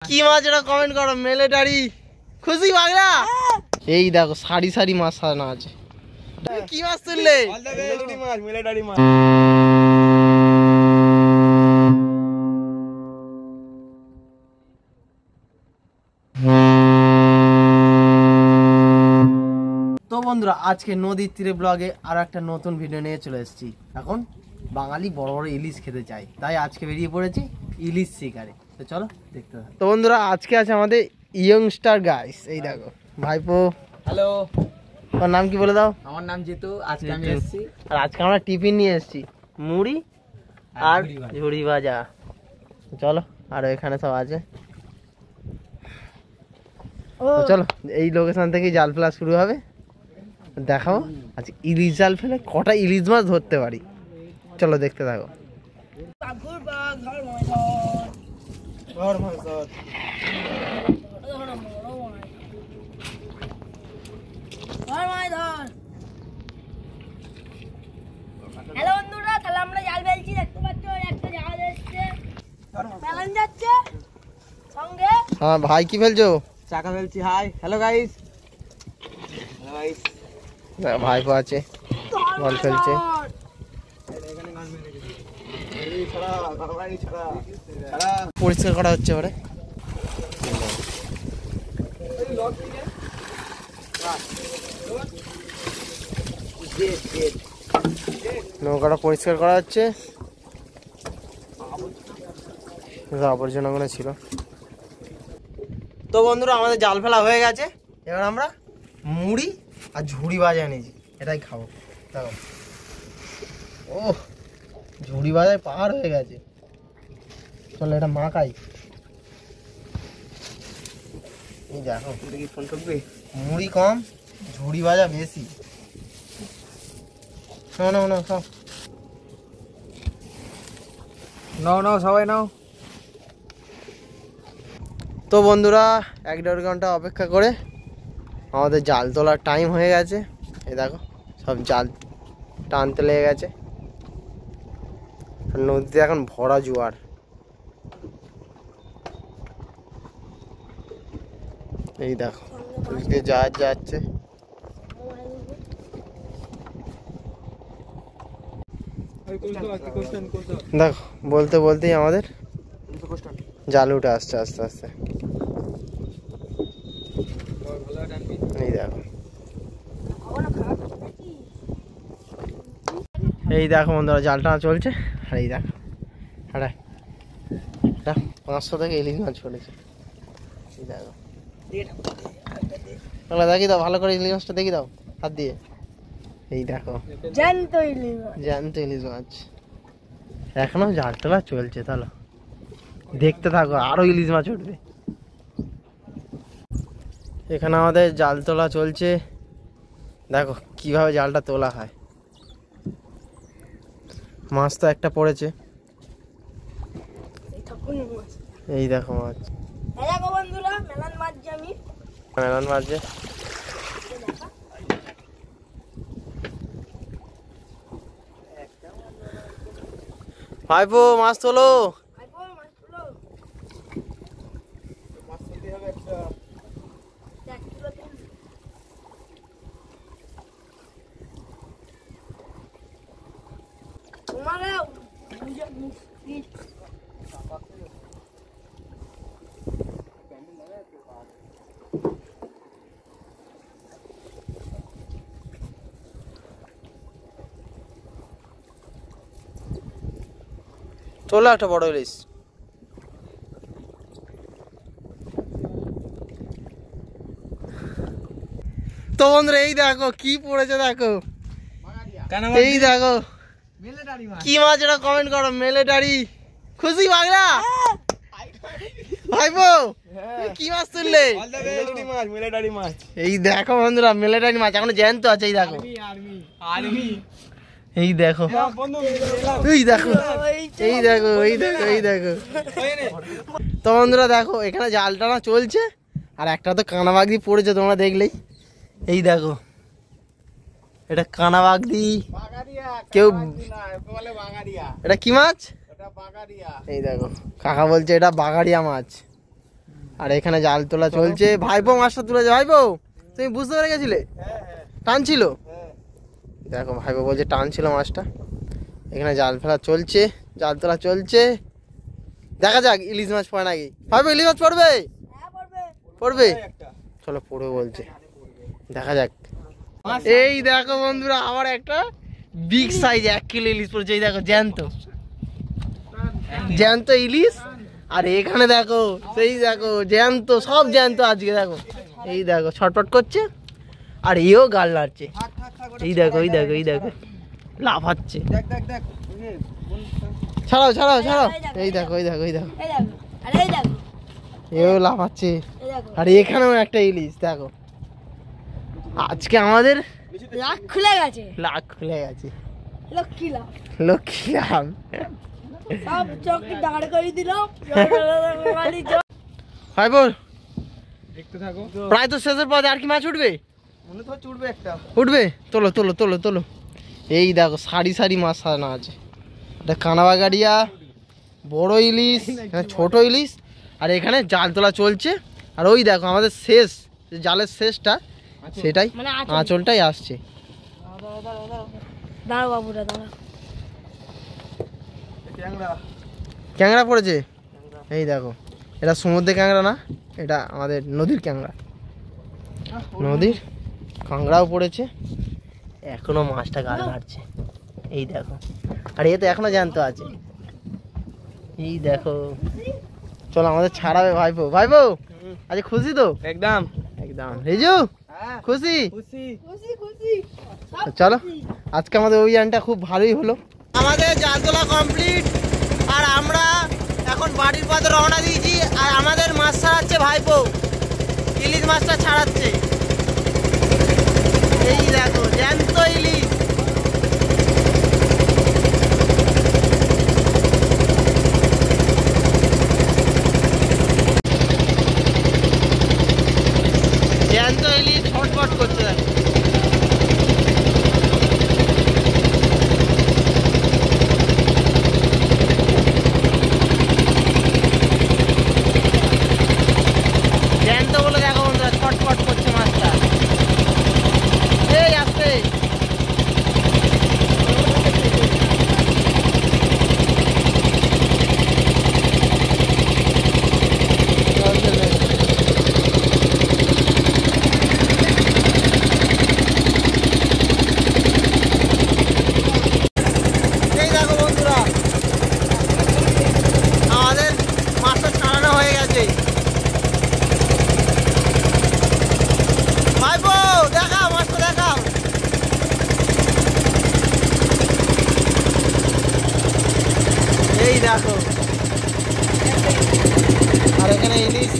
কি মাছ এটা কমেন্ট করো। মিলিটারি খুশি বাংলা। এই দেখো সারি সারি মাছ সাজানো আছে। কি মাছ তুললে? মিলিটারি মাছ। তো বন্ধুরা আজকে নদীর তীরে ব্লগে আরো একটা নতুন ভিডিও নিয়ে চলে এসেছি। এখন বাঙালি বড় বড় ইলিশ খেতে চাই, তাই আজকে বেরিয়ে পড়েছি ইলিশ শিকারে। তো চলো দেখতে হবে। তো বন্ধুরা আজকে আছে আমাদের ইয়ংস্টার গাইস। এই দেখো ভাইপো। হ্যালো, তোমার নাম কি বলে দাও? আমার নাম জিতু। আজকে আমি এসেছি আর আজকে আমরা টিফিন নিয়ে এসেছি, মুড়ি আর ঝুড়ি ভাজা। চলো আর এখানে সব আছে। তো চলো এই লোকেশন থেকে জাল ফেলা শুরু হবে। দেখাও আজকে ইলিশ জাল ফেলে কটা ইলিশ মাছ ধরতে পারি। চলো দেখতে থাকো। হ্যালো বন্ধুরা, তাহলে আমরা জাল ফেলছি। দেখতে পাচ্ছ একটা জাহাজ এসছে, ফেলান যাচ্ছে সঙ্গে। হ্যাঁ ভাই কি ফেলছো? চাকা ফেলছি। Hi, hello guys. Hello guys. ভাইপো আছে, বল ফেলছে। পরিষ্কার করা হচ্ছে এবারে। নৌকাটা পরিষ্কার করা হচ্ছে, আবর্জনাগুলো ছিল। তো বন্ধুরা আমাদের জাল ফেলা হয়ে গেছে। এবার আমরা মুড়ি আর ঝুড়ি ভাজা নিয়েছি, এটাই খাবো। দেখো ও ঝুড়ি ভাজায় পাহাড় হয়ে গেছে। চলো এটা মাখাই। এই দেখো ফোন করবে, মুড়ি কম ঝুড়ি ভাজা বেশি। নাও নাও খাও। নাও সবাই নাও। তো বন্ধুরা 1-1.5 ঘন্টা অপেক্ষা করে আমাদের জাল তোলার টাইম হয়ে গেছে। এই দেখো সব জাল টানতে লেগে গেছে। নদীতে এখন ভরা জোয়ার। এই দেখো জাহাজ যাচ্ছে। দেখো বলতে বলতেই আমাদের জাল উঠে আসছে আস্তে আস্তে। এই দেখো এই দেখো বন্ধুরা জাল টানা চলছে। আর এই দেখো 500 থেকে ইলিশ মাছ পড়েছে। এই দেখো দেখি দাও ভালো করে ইলিশ মাছটা দেখি দাও হাত দিয়ে। এই দেখো জ্যান্ত ইলিশ মাছ। এখনো জাল তোলা চলছে, তাহলে দেখতে থাকো আরো ইলিশ মাছ উঠবে। এখানে আমাদের জাল তোলা চলছে। দেখো কিভাবে জালটা তোলা হয়। মাছ তো একটা পড়েছে। এই দেখো মাছ, মেলান মাছ। ভাইপো মাছ তোলো। তোলো একটা বড় ইলিশ। তো বন্ধুরা এই দেখো কি পড়েছে, দেখো এই দেখো কি মাছ এটা কমেন্ট করো। মিলিটারি খুশি বাংলা। ভাইপো কি মাছ তুললে? মিলিটারি মাছ। এই দেখো বন্ধুরা মিলিটারি মাছ এখনো জ্যান্ত আছে। এই দেখো এই দেখো এই দেখো এই দেখো এই দেখো এই দেখো। তো বন্ধুরা দেখো এখানে জাল টানা চলছে, আর একটা তো কানা বাগদি পড়েছে তোমরা দেখলেই। এই দেখো এটা কানা বাগদি। কেউ এটা কি মাছ? এই দেখো কাকা বলছে এটা বাগাড়িয়া মাছ। আর এখানে জাল তোলা চলছে। ভাইপো মাছটা তুলেছে। ভাইপো তুমি বুঝতে পেরে গেছিলে টান ছিল? দেখো ভাইপো বলছে টান ছিল মাছটা। এখানে জাল ফেলা চলছে, জাল তোলা চলছে। দেখা যাক ইলিশ মাছ পড়ে নাকি। ভাইপো ইলিশ মাছ পড়বে? পড়বে, চলো পড়বে বলছে, দেখা যাক। এই দেখো বন্ধুরা আমার একটা বিগ সাইজ 1 কিলো ইলিশ পড়ছে। এই দেখো জ্যান্ত জ্যান্ত ইলিশ। আর এখানে দেখো সেই দেখো জ্যান্ত, সব জ্যান্ত আজকে। দেখো এই দেখো ছটপট করছে আর এও গাল নাড়ছে। এই দেখো এই দেখো এই দেখো লাফাচ্ছে। ছাড়াও ছাড়াও ছাড়াও। এই দেখো এই দেখো এই দেখো এও লাফাচ্ছে। আর এখানেও একটা ইলিশ। দেখো আজকে আমাদের লাখ খুলে গেছে, লাখ খুলে গেছে। লক্ষ্মী লাভ, লক্ষ্মী লাভ। সব চোখ দাঁড় করে দিলাম। ভাইপো দেখতে থাকো। প্রায় তো শেষের পথে, আর কি মাছ উঠবে? মনে তো চুড়বে একটা। উঠবে? তোলো তোলো তোলো তোলো। এই দেখো সারি সারি মাছ সাজানো আছে। এটা কানাবাগাড়িয়া, বড় ইলিশ, ছোট ইলিশ। আর এখানে জাল তোলা চলছে। আর ওই দেখো আমাদের শেষ যে জালের শেষটা, সেটাই মানে আঁচলটাই আসছে। দাঁড়া বাবুরা দাঁড়া। ক্যাংড়া পড়েছে। এই দেখো এটা সমুদ্রের ক্যাংড়া না, এটা আমাদের নদীর ক্যাংড়া। নদীর কাঁকড়াও পড়েছে। এখনো মাছটা গাল মারছে। এই দেখো, আর এ তো এখনো জ্যান্ত আছে। এই দেখো চলো আমাদের ছাড়াবে ভাইপো। ভাইপো আজ খুশি তো? একদম একদম। রেজু খুশি? খুশি। খুশি খুশি চলো আজকে আমাদের অভিযানটা খুব ভালোই হলো। আমাদের জাল তোলা কমপ্লিট। আর আমরা এখন বাড়ির পথে রওনা দিয়েছি। আর আমাদের মাছ ছাড়াচ্ছে ভাইপো, ইলিশ মাছটা ছাড়াচ্ছে। এই দেখো জ্যান্ত ইলিশ। জ্যান্ত ইলিশ ছটফট করছে। দেখো জ্যান্ত বলে দেখো বন্ধুরা ছটফট করছে মাছটা। এই আসতে এই দেখো বন্ধুরা আমাদের মাছটা ছাড়ানো হয়ে গেছে। ভাইপো দেখাও মাছটা দেখাও। এই দেখো আর এখানে ইলিশ